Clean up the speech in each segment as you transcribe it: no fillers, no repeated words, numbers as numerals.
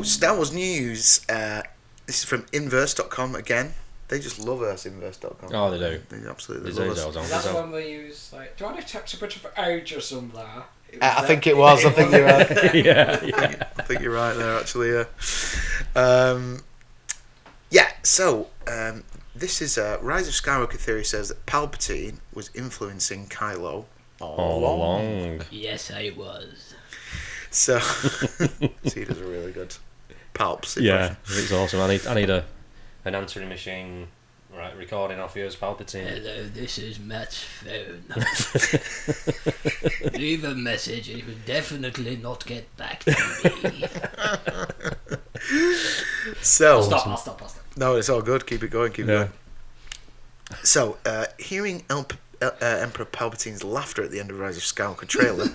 So, Star Wars news. This is from Inverse.com again. They just love us, Inverse.com. Oh, they do. They absolutely They love do, us. don't Is that the one where you was like, do I want to touch a bit of age or something there? I think it was. I think you're right. Yeah. I think you're right there, actually. So this is Rise of Skywalker theory says that Palpatine was influencing Kylo all along. Yes, I was. So, he does a really good Palps impression. Yeah, it's awesome. I need an answering machine, right? Recording off yours, Palpatine. Hello, this is Matt's phone. Leave a message and he will definitely not get back to me. So, I'll stop. no, it's all good. Keep it going. Keep it going. So, hearing Emperor Palpatine's laughter at the end of Rise of Skywalker trailer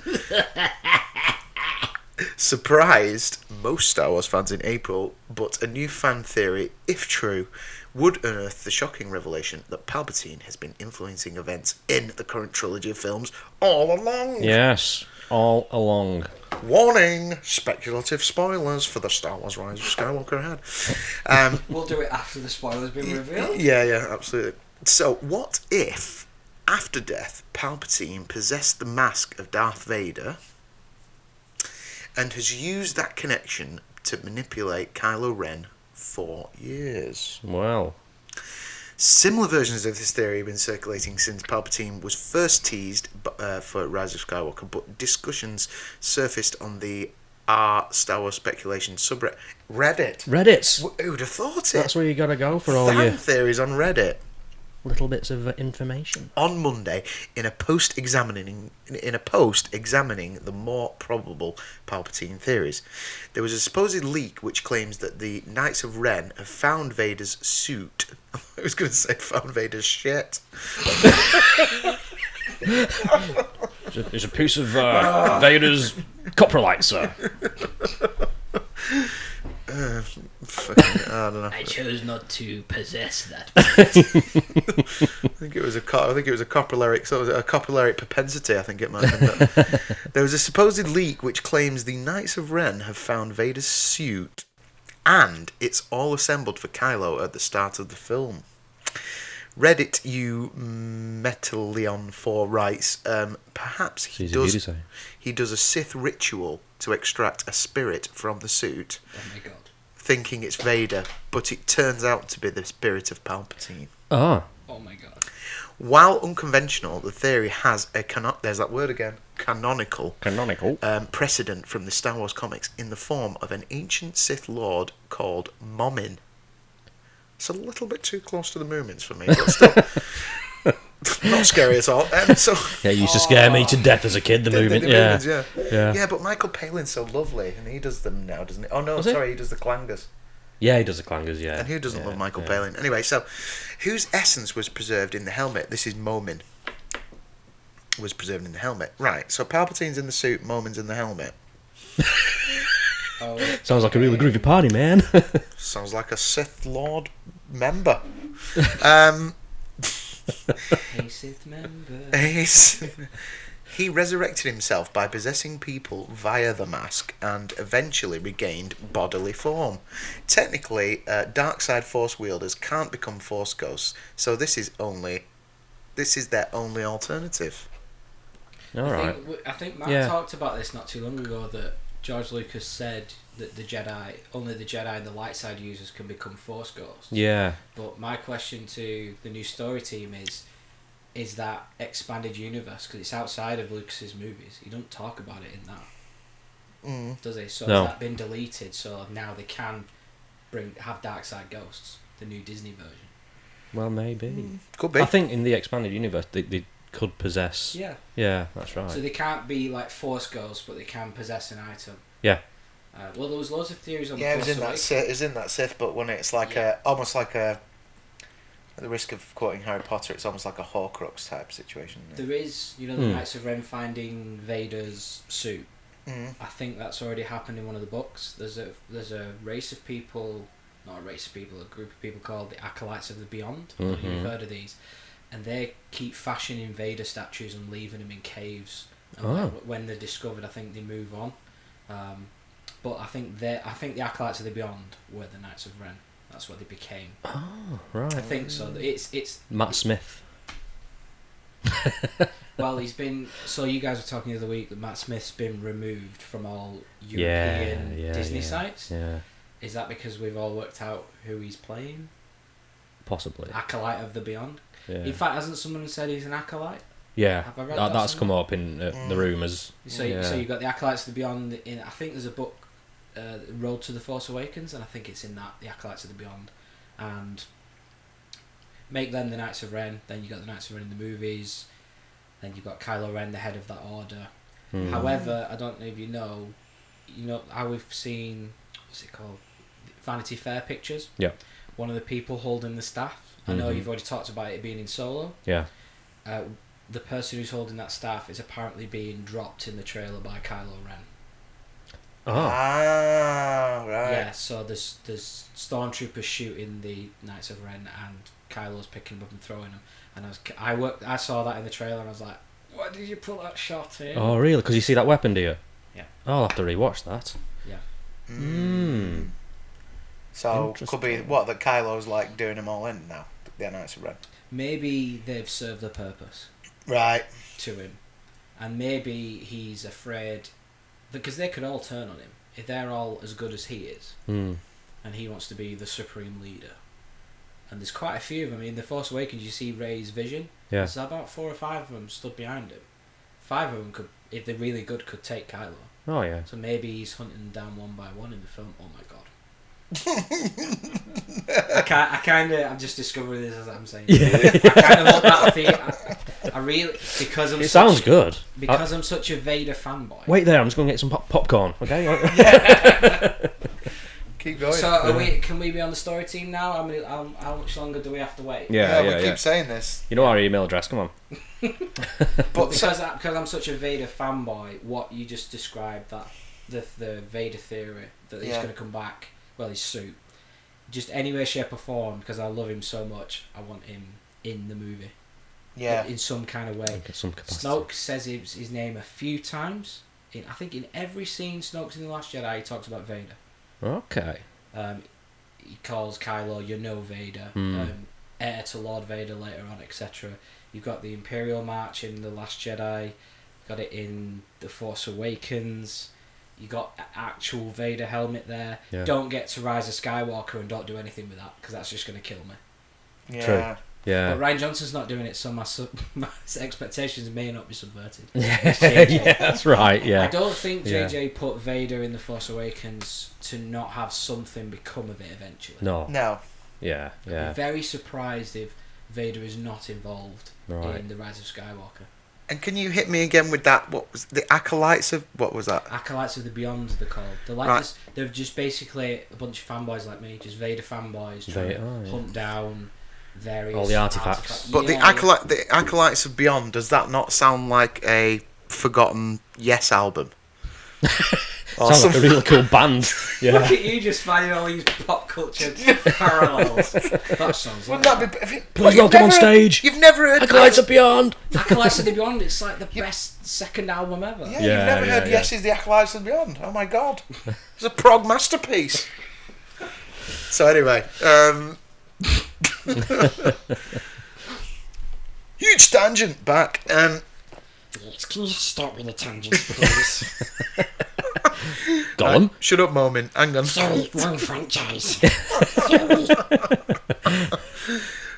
surprised most Star Wars fans in April, but a new fan theory, if true, would unearth the shocking revelation that Palpatine has been influencing events in the current trilogy of films all along. Yes, all along. Warning! Speculative spoilers for the Star Wars Rise of Skywalker ahead. We'll do it after the spoilers been revealed. Yeah, absolutely. So, what if, after death, Palpatine possessed the mask of Darth Vader and has used that connection to manipulate Kylo Ren for years? Well, Similar versions of this theory have been circulating since Palpatine was first teased for Rise of Skywalker, but discussions surfaced on the Star Wars speculation subreddit. Reddit. Who'd have thought it? That's where you gotta go for all Fan your theories on Reddit. little bits of information. On Monday, in a post examining the more probable Palpatine theories, there was a supposed leak which claims that the Knights of Ren have found Vader's suit. I was going to say found Vader's shit. It's a piece of Vader's coprolite, sir. I don't know. I chose not to possess that. I think it was a coprolaric, so it was a coprolaric propensity. I think it might have been. But there was a supposed leak which claims the Knights of Ren have found Vader's suit, and it's all assembled for Kylo at the start of the film. Reddit, you Metaleon4 writes, perhaps he does a Sith ritual to extract a spirit from the suit. Oh my god. Thinking it's Vader, but it turns out to be the spirit of Palpatine. Ah. Oh my god. While unconventional, the theory has a there's that word again, canonical precedent from the Star Wars comics in the form of an ancient Sith Lord called Momin. It's a little bit too close to the Moomins for me, but still not scary at all. Yeah, it used to scare me to death as a kid. The Moomins, yeah. Yeah, but Michael Palin's so lovely, and he does them now, doesn't he? Oh no, sorry, he does the clangers. Yeah, he does the clangers, yeah. And who doesn't love Michael Palin? Anyway, so whose essence was preserved in the helmet? This is Momin. Was preserved in the helmet. Right, so Palpatine's in the suit, Momin's in the helmet. Sounds like a really groovy party, man. Sounds like a Sith Lord member. Hey, Sith member. He resurrected himself by possessing people via the mask and eventually regained bodily form. Technically, dark side force wielders can't become force ghosts, so this is their only alternative. Alright. I think Matt talked about this not too long ago, that George Lucas said that only the Jedi and the light side users can become force ghosts. Yeah. But my question to the new story team is that expanded universe, because it's outside of Lucas's movies. He doesn't talk about it in that, does he? So has that been deleted? So now they can have dark side ghosts, the new Disney version. Well, maybe. Could be. I think in the expanded universe they could possess. Yeah. Yeah, that's right. So they can't be like force ghosts, but they can possess an item. Yeah. Well, there was loads of theories on. Yeah, it was in that Sith, but when it's like almost like a. At the risk of quoting Harry Potter, it's almost like a Horcrux type situation. There is, the Knights of Ren finding Vader's suit. I think that's already happened in one of the books. There's a race of people, not a race of people, a group of people called the Acolytes of the Beyond. You've heard of these, and they keep fashioning Vader statues and leaving them in caves. And when they're discovered, I think they move on. But I think the Acolytes of the Beyond were the Knights of Ren. That's what they became. Oh, right. I think so. It's Matt Smith. Well, he's been. So you guys were talking the other week that Matt Smith's been removed from all European Disney sites. Yeah. Is that because we've all worked out who he's playing? Possibly. Acolyte of the Beyond. Yeah. In fact, hasn't someone said he's an acolyte? Yeah. Have I read That's that come up in the rumours. So you've got the Acolytes of the Beyond. I think there's a book, Road to the Force Awakens, and I think it's in that, the Acolytes of the Beyond, and make them the Knights of Ren. Then you got the Knights of Ren in the movies. Then you've got Kylo Ren, the head of that order. However, I don't know if you know how we've seen, what's it called, Vanity Fair pictures. Yeah. One of the people holding the staff. I know you've already talked about it being in Solo. Yeah. The person who's holding that staff is apparently being dropped in the trailer by Kylo Ren. Oh. Ah, right. Yeah, so there's stormtroopers shooting the Knights of Ren, and Kylo's picking them up and throwing them. And I saw that in the trailer, and I was like, "Why did you put that shot in?" Oh, really? Because you see that weapon, do you? Yeah. I'll have to rewatch that. Yeah. So could be that Kylo's like doing them all in now. The Knights of Ren. Maybe they've served their purpose. Right. To him, and maybe he's afraid because they could all turn on him if they're all as good as he is, and he wants to be the supreme leader. And there's quite a few of them. In The Force Awakens, you see Rey's vision. Yeah. There's about 4 or 5 of them stood behind him. 5 of them could, if they're really good, could take Kylo. Oh yeah. So maybe he's hunting them down one by one in the film. Oh my god. I'm just discovering this as I'm saying. Yeah. I kind of hope that I really, because I'm. It sounds good. Because I'm such a Vader fanboy. Wait there, I'm just going to get some popcorn. Okay. Keep going. So can we be on the story team now? How much longer do we have to wait? Yeah, we keep saying this. You know our email address. Come on. But because I'm such a Vader fanboy, what you just described, that the Vader theory that he's going to come back. Well, his suit, just any way, shape or form, because I love him so much. I want him in the movie. Yeah. In some kind of way. Some capacity. Snoke says his name a few times. I think in every scene Snoke's in The Last Jedi, he talks about Vader. Okay. He calls Kylo, you know, Vader, heir to Lord Vader later on, etc. You've got the Imperial March in The Last Jedi. You've got it in The Force Awakens. You got actual Vader helmet there. Yeah. Don't get to Rise of Skywalker and don't do anything with that, because that's just going to kill me. Yeah. True. Yeah. But Rian Johnson's not doing it, so my expectations may not be subverted. Yeah, that's right. Yeah. I don't think JJ put Vader in The Force Awakens to not have something become of it eventually. No. Yeah. I'd be very surprised if Vader is not involved in The Rise of Skywalker. And can you hit me again with that? What was the Acolytes of? What was that? Acolytes of the Beyond, they're called. They're like this, they're just basically a bunch of fanboys like me, just Vader fanboys trying to hunt down various all the artifacts. But the Acolytes of Beyond, does that not sound like a forgotten Yes album? Sounds like a really cool band. Yeah. Look at you just finding all these pop culture parallels. That sounds like Wouldn't that be? Please welcome on stage. You've never heard Acolytes of Beyond. Acolytes of the Beyond. It's like the best second album ever. Yeah, you've never heard Yes is the Acolytes of Beyond. Oh my god, it's a prog masterpiece. So anyway, huge tangent back. Can you stop with the tangents, please? Gollum. Shut up, moment. Hang on. Sorry, wrong franchise.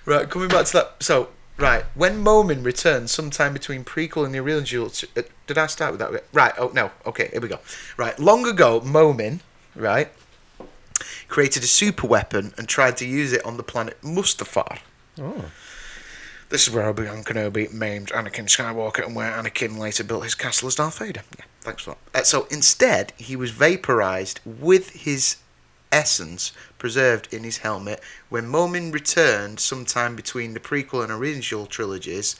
Right, coming back to that. So, right, when Momin returns sometime between prequel and the original... did I start with that? Right, oh, no. Okay, here we go. Right, long ago, Momin, right, created a super weapon and tried to use it on the planet Mustafar. Oh. This is where Obi-Wan Kenobi maimed Anakin Skywalker and where Anakin later built his castle as Darth Vader. Yeah, thanks for that. So instead, he was vaporized with his essence preserved in his helmet. When Momin returned sometime between the prequel and original trilogies,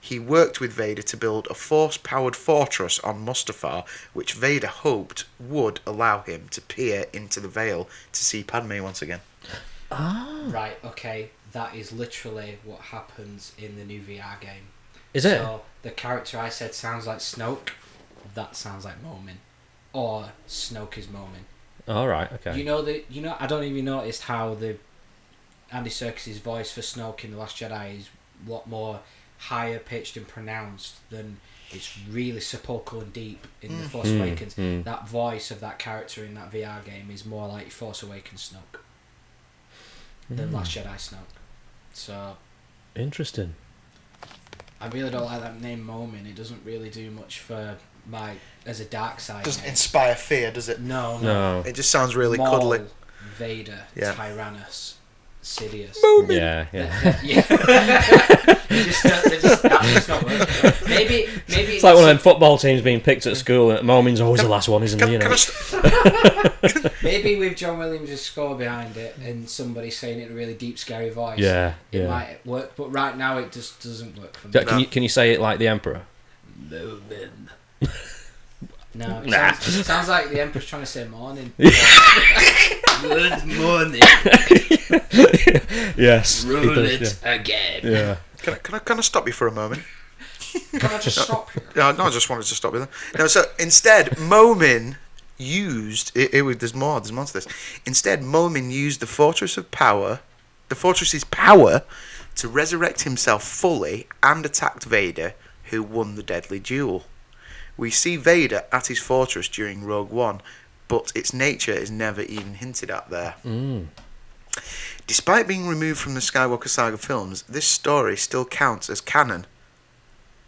he worked with Vader to build a force-powered fortress on Mustafar, which Vader hoped would allow him to peer into the veil to see Padme once again. Ah. Right, okay. That is literally what happens in the new VR game. Is it? So the character I said sounds like Snoke. That sounds like Momin. or Snoke is moaning. All right. Okay. I don't even noticed how the Andy Serkis's voice for Snoke in The Last Jedi is a lot more higher pitched and pronounced than it's really sepulchral and deep in The Force Awakens. That voice of that character in that VR game is more like Force Awakens Snoke than Last Jedi Snoke. So interesting. I really don't like that name Momin. It doesn't really do much for my as a dark side. Doesn't name. inspire fear, does it? No. It just sounds really Maul, cuddly. Vader, Yeah. Tyrannus, Sidious. Yeah. Yeah. That's just not working. Maybe It's like one of them football teams being picked at school, and Momin's always the last one, isn't he? You know? Maybe with John Williams' score behind it and somebody saying it in a really deep, scary voice, it might work. But right now, it just doesn't work for me. Can you say it like the Emperor? Momin. No, it sounds like the Emperor's trying to say morning. Good morning. Yes. Roll it again. Yeah. Can I stop you for a moment? Can I just stop you? No, I just wanted to stop you there. No, so instead, Momin used... There's more to this. Instead, Momin used the Fortress's power to resurrect himself fully and attacked Vader, who won the deadly duel. We see Vader at his fortress during Rogue One, but its nature is never even hinted at there. Despite being removed from the Skywalker saga films, this story still counts as canon.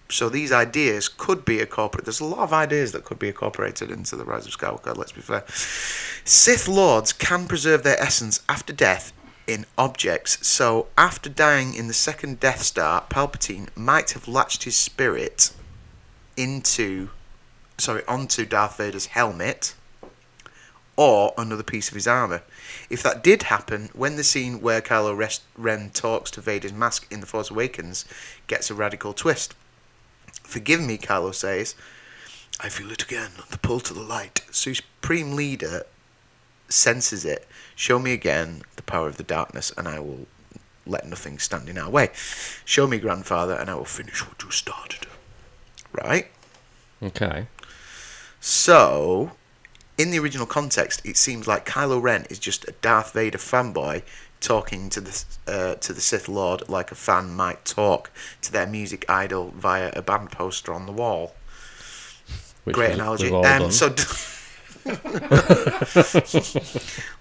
So these ideas could be incorporated. There's a lot of ideas that could be incorporated into the Rise of Skywalker, let's be fair. Sith Lords can preserve their essence after death in objects, so after dying in the second Death Star, Palpatine might have latched his spirit onto Darth Vader's helmet or another piece of his armour. If that did happen, when the scene where Kylo Ren talks to Vader's mask in The Force Awakens gets a radical twist. Forgive me, Kylo says. I feel it again, the pull to the light. Supreme Leader senses it. Show me again the power of the darkness, and I will let nothing stand in our way. Show me, Grandfather, and I will finish what you started. Right? Okay. So, in the original context, it seems like Kylo Ren is just a Darth Vader fanboy talking to the Sith Lord like a fan might talk to their music idol via a band poster on the wall. Great analogy. So,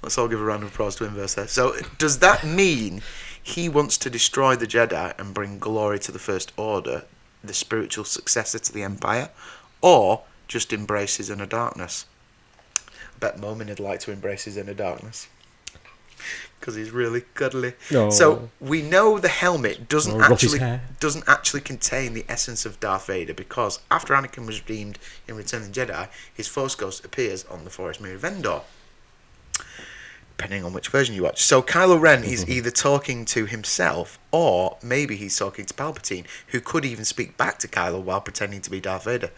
let's all give a round of applause to Inverse there. So, does that mean he wants to destroy the Jedi and bring glory to the First Order, the spiritual successor to the Empire, or just embrace his inner darkness? I bet Momin would like to embrace his inner darkness because he's really cuddly. No. So we know the helmet doesn't hair. actually contain the essence of Darth Vader, because after Anakin was redeemed in Return of the Jedi, his Force Ghost appears on the Forest Mirror of Endor, depending on which version you watch. So Kylo Ren is either talking to himself, or maybe he's talking to Palpatine, who could even speak back to Kylo while pretending to be Darth Vader.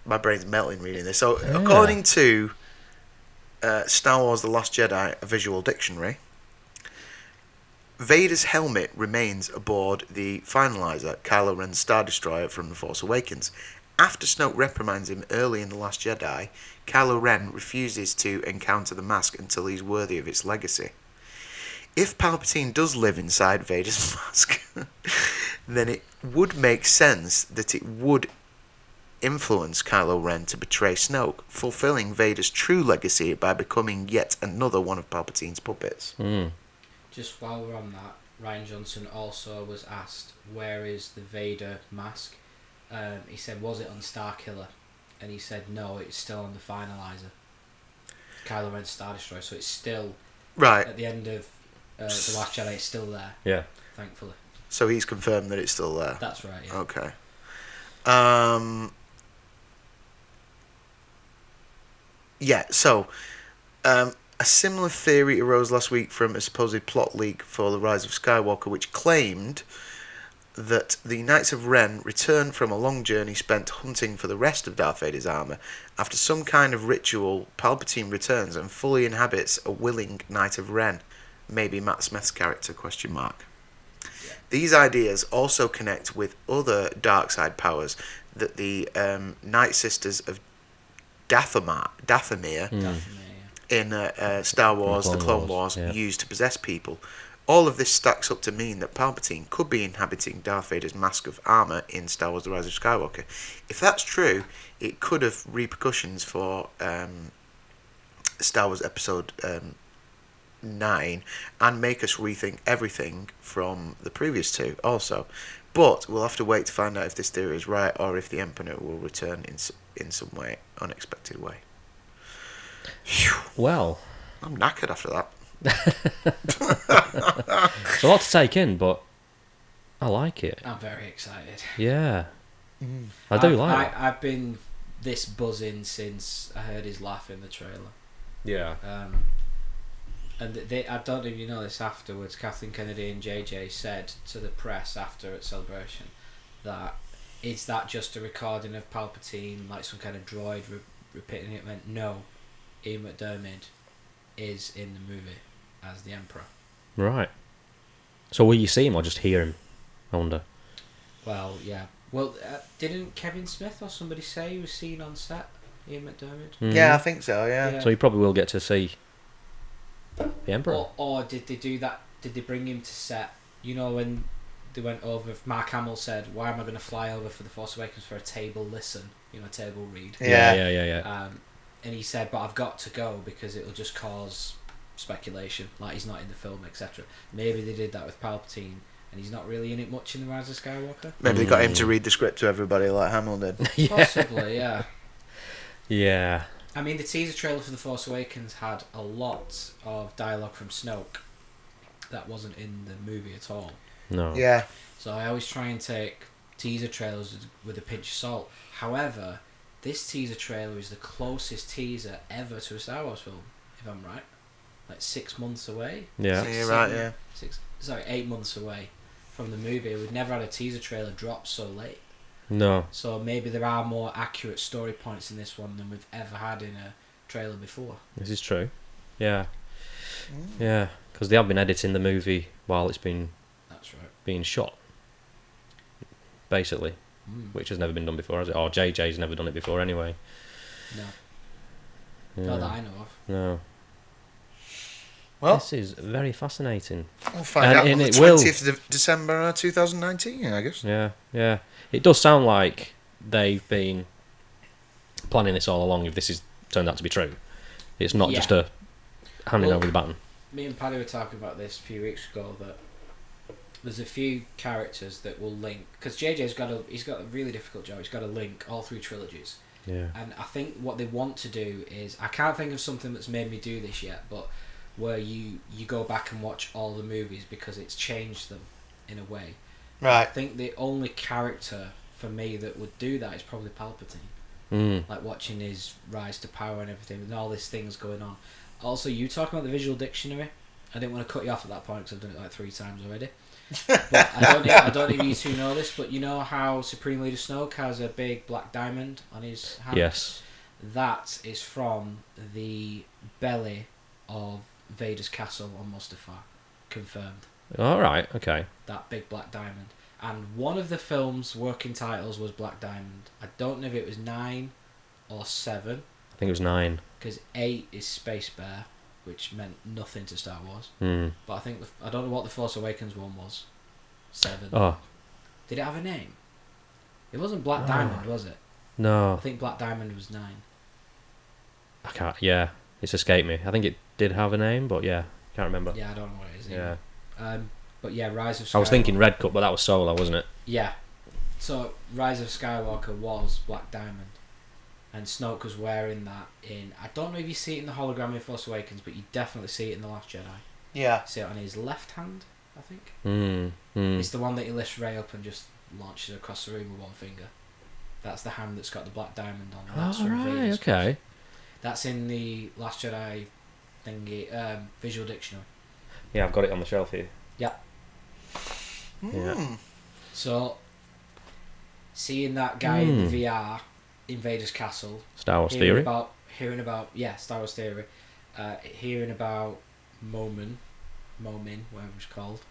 My brain's melting reading this. So, according to Star Wars The Last Jedi, a visual dictionary, Vader's helmet remains aboard the Finalizer, Kylo Ren's Star Destroyer from The Force Awakens. After Snoke reprimands him early in The Last Jedi, Kylo Ren refuses to encounter the mask until he's worthy of its legacy. If Palpatine does live inside Vader's mask, then it would make sense that it would influence Kylo Ren to betray Snoke, fulfilling Vader's true legacy by becoming yet another one of Palpatine's puppets. Just while we're on that, Ryan Johnson also was asked, where is the Vader mask? He said, was it on Starkiller? And he said, no, it's still on the Finalizer. Kylo Ren's Star Destroyer, so it's still... Right. At the end of The Last Jedi, it's still there. Yeah. Thankfully. So he's confirmed that it's still there? That's right, yeah. Okay. A similar theory arose last week from a supposed plot leak for The Rise of Skywalker, which claimed that the Knights of Ren return from a long journey spent hunting for the rest of Darth Vader's armour. After some kind of ritual, Palpatine returns and fully inhabits a willing Knight of Ren. Maybe Matt Smith's character, ? Yeah. These ideas also connect with other dark side powers that the Night Sisters of Dathomir Dathomir, in Star Wars, The Clone Wars, used to possess people. All of this stacks up to mean that Palpatine could be inhabiting Darth Vader's mask of armour in Star Wars The Rise of Skywalker. If that's true, it could have repercussions for Star Wars Episode 9 and make us rethink everything from the previous two also. But we'll have to wait to find out if this theory is right or if the Emperor will return in some way, unexpected way. Phew. Well, I'm knackered after that. It's a lot to take in, but I like it. I'm very excited. Yeah. I do like it. I've been this buzzing since I heard his laugh in the trailer. Yeah. And I don't know if you know this, afterwards Kathleen Kennedy and JJ said to the press after at Celebration that is that just a recording of Palpatine, like some kind of droid repeating it? Went, no, Ian McDiarmid is in the movie as the Emperor. Right. So will you see him or just hear him? I wonder. Well, yeah. Well, didn't Kevin Smith or somebody say he was seen on set, Ian McDiarmid? Mm-hmm. Yeah, I think so, yeah. So you probably will get to see the Emperor. Or did they do that? Did they bring him to set? You know, when they went over, Mark Hamill said, why am I going to fly over for The Force Awakens for a table listen? You know, a table read. Yeah. And he said, but I've got to go because it'll just cause speculation, like he's not in the film, etc. Maybe they did that with Palpatine, and he's not really in it much in The Rise of Skywalker. Maybe they got him to read the script to everybody like Hamill did. Possibly, yeah. Yeah. I mean, the teaser trailer for The Force Awakens had a lot of dialogue from Snoke that wasn't in the movie at all. No. Yeah. So I always try and take teaser trailers with a pinch of salt. However, this teaser trailer is the closest teaser ever to a Star Wars film, if I'm right. Like 6 months away. Yeah. You're right, yeah. 8 months away from the movie. We've never had a teaser trailer drop so late. No. So maybe there are more accurate story points in this one than we've ever had in a trailer before. This is true. Yeah. Yeah, because they have been editing the movie while it's been being shot, basically, which has never been done before, has it? Or JJ's never done it before anyway. No. Not that I know of. No. Well, this is very fascinating. We'll find out on the 20th of December 2019, I guess. Yeah. It does sound like they've been planning this all along, if this is turned out to be true. It's not just a handing over the baton. Me and Paddy were talking about this a few weeks ago, that there's a few characters that will link, because JJ's got a really difficult job. He's got to link all three trilogies. Yeah. And I think what they want to do is, I can't think of something that's made me do this yet, but where you go back and watch all the movies because it's changed them in a way. Right. I think the only character for me that would do that is probably Palpatine. Like watching his rise to power and everything, and all these things going on. Also, you talking about the visual dictionary. I didn't want to cut you off at that point because I've done it like 3 times already. But I don't know if you two know this, but you know how Supreme Leader Snoke has a big black diamond on his hand? Yes. That is from the belly of Vader's castle on Mustafar. Confirmed. Alright, okay. That big black diamond. And one of the film's working titles was Black Diamond. I don't know if it was 9 or 7. I think it was 9. Because 8 is Space Bear, which meant nothing to Star Wars. But I think I don't know what the Force Awakens one was. 7. Oh. Did it have a name? It wasn't Black Diamond, was it? No. I think Black Diamond was 9. I can't. Yeah, it's escaped me. I think it did have a name, but yeah, can't remember. Yeah, I don't know what it is. Yeah. But yeah, Rise of Skywalker. I was thinking Red Cup, but that was Solo, wasn't it? Yeah. So Rise of Skywalker was Black Diamond, and Snoke was wearing that in. I don't know if you see it in the hologram in Force Awakens, but you definitely see it in The Last Jedi. Yeah. See it on his left hand, I think. It's It's the one that he lifts Rey up and just launches across the room with one finger. That's the hand that's got the black diamond on. That's from Vader's okay. That's in the Last Jedi thingy, visual dictionary. Yeah, I've got it on the shelf here. Yeah. Yeah. So, seeing that guy in the VR in Vader's castle. Star Wars theory. Hearing about Star Wars theory. Hearing about Momin, whatever it's called.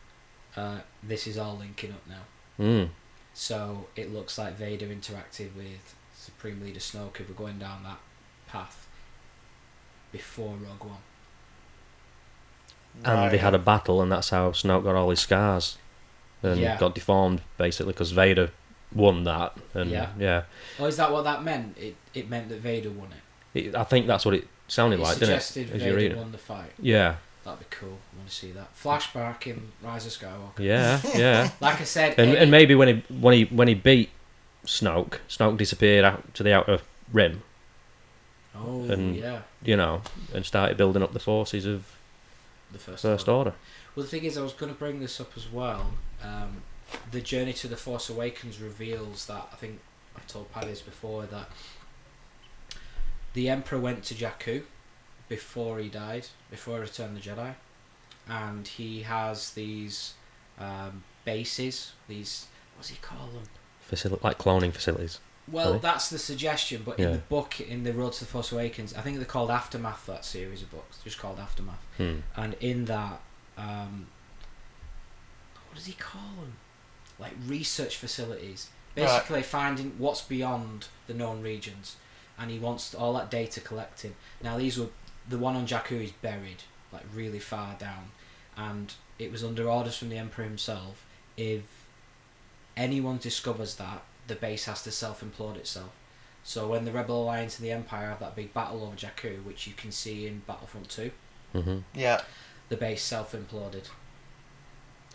This is all linking up now. So it looks like Vader interacted with Supreme Leader Snoke if we're going down that path before Rogue One. And they had a battle, and that's how Snoke got all his scars and got deformed, basically, because Vader won that. And yeah. Oh, is that what that meant? It meant that Vader won it. I think that's what it sounded like, didn't it? Suggested Vader won the fight. Yeah. That'd be cool. I want to see that flashback in Rise of Skywalker. Yeah. Like I said, and maybe when he beat Snoke disappeared out to the Outer Rim. Oh, and, and started building up the forces of the First Order. Well, the thing is, I was going to bring this up as well. The journey to the Force Awakens reveals that, I think I've told Paddy this before, that the Emperor went to Jakku before he died, before Return of the Jedi, and he has these bases, these, what's he call them? Like cloning facilities. Well, really? That's the suggestion, but in the book, in the Road to the Force Awakens, I think they're called Aftermath, that series of books, just called Aftermath. And in that, what does he call them? Like research facilities. Basically finding what's beyond the known regions. And he wants all that data collecting. Now the one on Jakku is buried, like really far down. And it was under orders from the Emperor himself, if anyone discovers that, the base has to self-implode itself. So when the Rebel Alliance and the Empire have that big battle over Jakku, which you can see in Battlefront 2, the base self-imploded.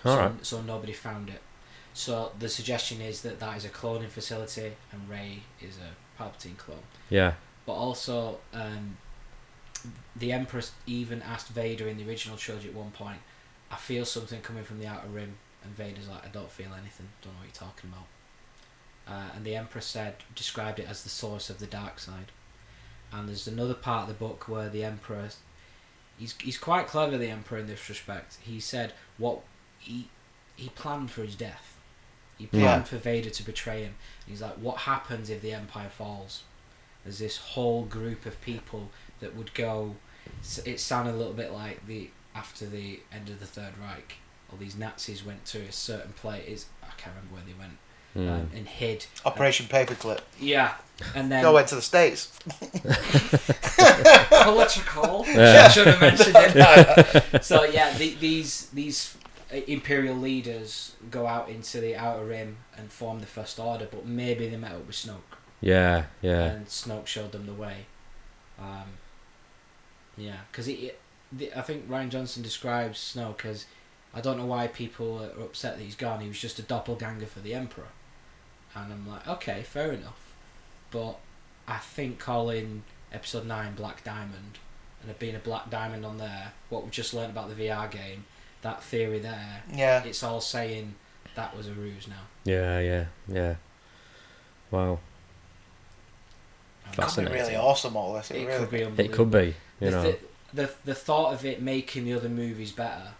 So nobody found it. So the suggestion is that is a cloning facility, and Rey is a Palpatine clone. Yeah. But also, the Emperor even asked Vader in the original trilogy at one point, I feel something coming from the Outer Rim, and Vader's like, I don't feel anything, don't know what you're talking about. And the Emperor described it as the source of the dark side. And there's another part of the book where the Emperor, he's quite clever, the Emperor, in this respect. He said what he planned for his death. He planned for Vader to betray him. He's like, what happens if the Empire falls? There's this whole group of people that would go. It sounded a little bit like after the end of the Third Reich, all these Nazis went to a certain place. I can't remember where they went. And hid. Operation Paperclip. Yeah, and then went to the States. Political. Should have mentioned it. So yeah, these Imperial leaders go out into the Outer Rim and form the First Order, but maybe they met up with Snoke. Yeah. And Snoke showed them the way. Because I think Rian Johnson describes Snoke as, I don't know why people are upset that he's gone. He was just a doppelganger for the Emperor. And I'm like, okay, fair enough. But I think calling Episode 9 Black Diamond, and it being a Black Diamond on there, what we just learned about the VR game, that theory there, it's all saying that was a ruse now. Yeah. Wow. It could be really awesome, all this. It could be unbelievable. It could be, The thought of it making the other movies better,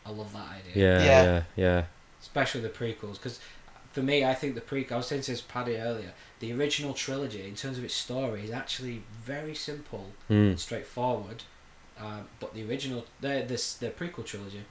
I love that idea. Yeah. Especially the prequels, because for me, I think the prequel. I was saying to this Paddy earlier. The original trilogy, in terms of its story, is actually very simple and straightforward. But the original, the prequel trilogy,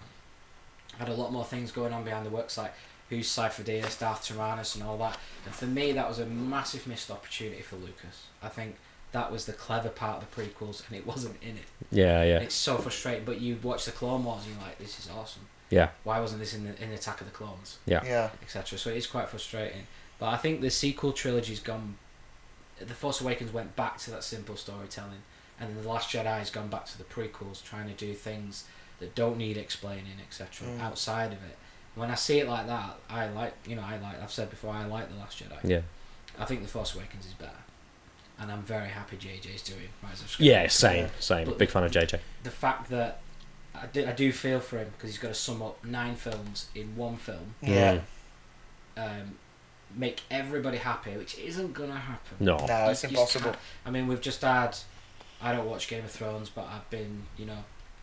had a lot more things going on behind the works, like who's Cypher Dyas, Darth Tyrannus, and all that. And for me, that was a massive missed opportunity for Lucas. I think that was the clever part of the prequels, and it wasn't in it. Yeah. It's so frustrating. But you watch the Clone Wars, and you're like, this is awesome. Yeah. Why wasn't this in Attack of the Clones? Yeah. Etc. So it is quite frustrating. But I think the sequel trilogy's gone. The Force Awakens went back to that simple storytelling, and then The Last Jedi's gone back to the prequels, trying to do things that don't need explaining, etc. Outside of it. When I see it like that, I like. I've said before, I like The Last Jedi. Yeah. I think The Force Awakens is better, and I'm very happy JJ's doing Rise of Skywalker. Yeah, same. But Big fan of JJ. The fact that I do feel for him, because he's got to sum up 9 films in one film. Yeah. Make everybody happy, which isn't gonna happen. No, it's impossible. I mean, we've just had. I don't watch Game of Thrones, but I've been,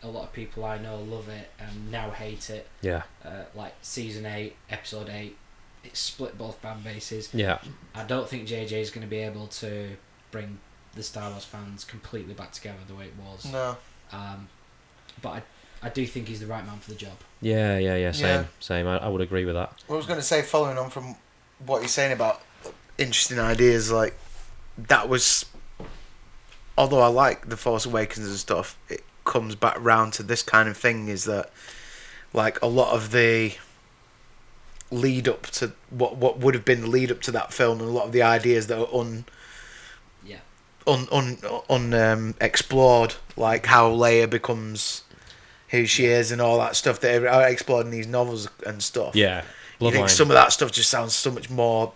a lot of people I know love it and now hate it. Yeah. Like season 8, episode 8, it split both fan bases. Yeah. I don't think JJ is going to be able to bring the Star Wars fans completely back together the way it was. No. But I do think he's the right man for the job. Yeah. Same. I would agree with that. Well, I was going to say, following on from what you're saying about interesting ideas, like that was although I like The Force Awakens and stuff, it comes back round to this kind of thing, is that like a lot of the lead up to what would have been the lead up to that film, and a lot of the ideas that are explored, like how Leia becomes who she is and all that stuff that are explored in these novels and stuff. Yeah. You think some of that stuff just sounds so much more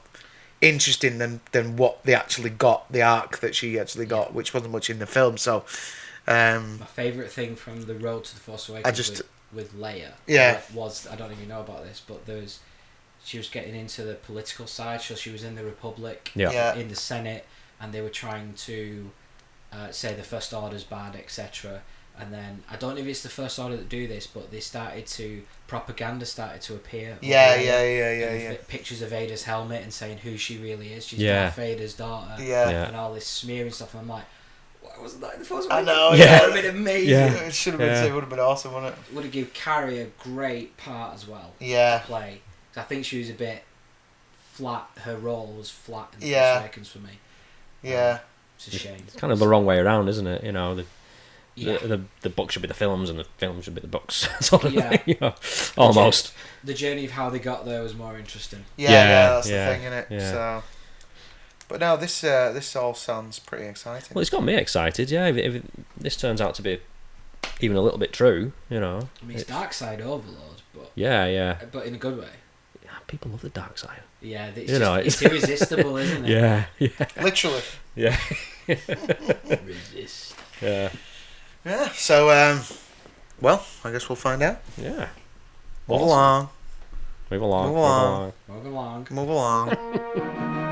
interesting than what they actually got, the arc that she actually got, which wasn't much in the film. So my favourite thing from The Road to the Force Awakens with Leia was, I don't even know about this, but she was getting into the political side, so she was in the Republic, in the Senate, and they were trying to say the First Order's bad, etc. And then, I don't know if it's the First Order that do this, but propaganda started to appear. Pictures of Vader's helmet and saying who she really is. She's Darth Vader's daughter. And all this smearing stuff. And I'm like, why wasn't that in the Force Awakens? I know, It would have been amazing. It should have been, it would have been awesome, wouldn't it? Would have given Carrie a great part as well to play. I think she was a bit flat, her role was flat in the Force Awakens for me. It's a shame. It's kind of the wrong way around, isn't it? You know, the book should be the films and the films should be the books, sort of thing, you know, almost. The journey of how they got there was more interesting. That's the thing, isn't it? So, but no, this all sounds pretty exciting. Well, it's got me excited, if this turns out to be even a little bit true, you know. I mean, it's dark side overload, but but in a good way. Yeah, people love the dark side. Yeah, it's irresistible, isn't it? Yeah. Literally. Yeah. Resist. Yeah. Yeah. So, well, I guess we'll find out. Yeah. Move along. Move along. Move along. Move along.